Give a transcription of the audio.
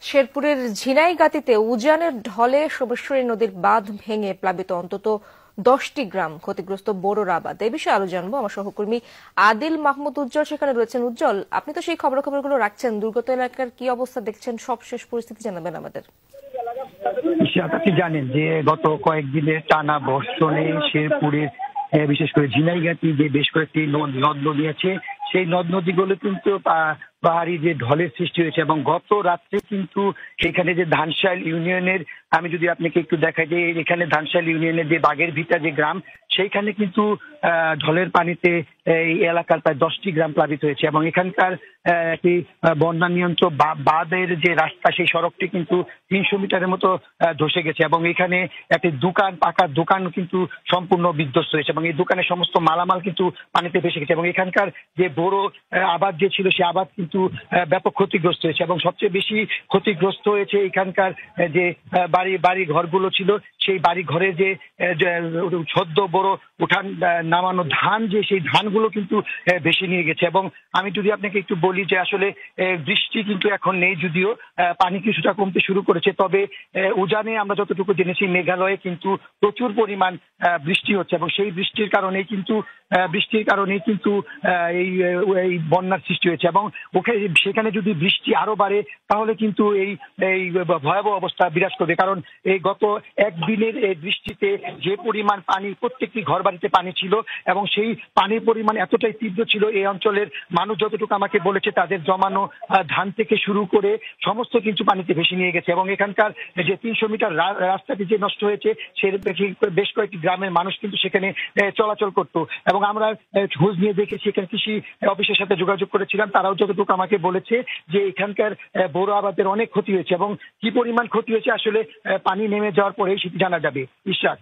শেরপুরের ঝিনাইগাতীতে উজানের ঢলে সোমেশ্বরী নদীর বাঁধ ভেঙে প্লাবিত অন্তত 10টি গ্রাম, ক্ষতিগ্রস্ত বোরোরাবাদ। এ বিষয়ে আরো জানবো আমার সহকর্মী আদিল মাহমুদ উজ্জ্বল সেখানে রয়েছেন। উজ্জ্বল, আপনি তো সেই খবরগুলো রাখছেন, দুর্গত এলাকার কি অবস্থা দেখছেন, সবশেষ পরিস্থিতি জানাবেন আমাদের। আপনি জানেন যে গত কয়েকদিনের টানা বর্ষণে শেরপুরের বিশেষ করে ঝিনাইগাতি যে বেশ কয়েকটি নদ নদী আছে, সেই নদ নদীগুলো কিন্তু পাহাড়ি যে ঢলের সৃষ্টি হয়েছে এবং গত রাত্রে কিন্তু সেখানে যে ধানশাইল ইউনিয়নের, আমি যদি আপনাকে একটু দেখাই যে এখানে ধানশাইল ইউনিয়নের যে বাগের ভিটা যে গ্রাম, সেইখানে কিন্তু ঢলের পানিতে এই এলাকার প্রায় 10টি গ্রাম প্লাবিত হয়েছে এবং এখানকার একটি বন্যা নিয়ন্ত্রক বাঁধের যে রাস্তা, সেই সড়কটি কিন্তু 300 মিটারের মতো ধসে গেছে এবং এখানে একটি পাকা দোকান কিন্তু সম্পূর্ণ বিধ্বস্ত হয়েছে এবং এই দোকানের সমস্ত মালামাল কিন্তু পানিতে ভেসে গেছে এবং এখানকার যে বড় আবাদ যে ছিল সেই আবাদ কিন্তু ব্যাপক ক্ষতিগ্রস্ত হয়েছে এবং সবচেয়ে বেশি ক্ষতিগ্রস্ত হয়েছে এখানকার যে বাড়ি ঘরগুলো ছিল, সেই বাড়ি ঘরে যে সদ্য বড় উঠান নামানো ধান, যে সেই ধানগুলো কিন্তু ভেসে নিয়ে গেছে। এবং আমি যদি আপনাকে একটু বলি যে আসলে বৃষ্টি কিন্তু এখন নেই, যদিও পানি কিছুটা কমতে শুরু করেছে, তবে উজানে আমরা যতটুকু জেনেছি মেঘালয়ে কিন্তু প্রচুর পরিমাণ বৃষ্টি হচ্ছে এবং সেই বৃষ্টির কারণেই কিন্তু এই বন্যার সৃষ্টি হয়েছে এবং সেখানে যদি বৃষ্টি আরো বাড়ে তাহলে কিন্তু এই ভয়াবহ অবস্থা বিরাজ করবে। কারণ এই গত একদিনের এই বৃষ্টিতে যে পরিমাণ পানি, প্রত্যেকটি ঘর বাড়িতে পানি ছিল এবং সেই পানির পরিমাণ এতটাই তীব্র ছিল, এই অঞ্চলের মানুষ যতটুকু আমাকে বলেছে তাদের জমানো ধান থেকে শুরু করে সমস্ত কিছু পানিতে ভেসে নিয়ে গেছে এবং এখানকার যে 300 মিটার রাস্তাটি যে নষ্ট হয়েছে, সে বেশ কয়েকটি গ্রামের মানুষ কিন্তু সেখানে চলাচল করতো এবং আমরা খোঁজ নিয়ে দেখেছি, এখানে কৃষি অফিসের সাথে যোগাযোগ করেছিলাম, তারাও যতটুকু আমাকে বলেছে যে এখানকার বড় আবাদের অনেক ক্ষতি হয়েছে এবং কি পরিমাণ ক্ষতি হয়েছে আসলে পানি নেমে যাওয়ার পরেই সেটি জানা যাবে। ইশরাক।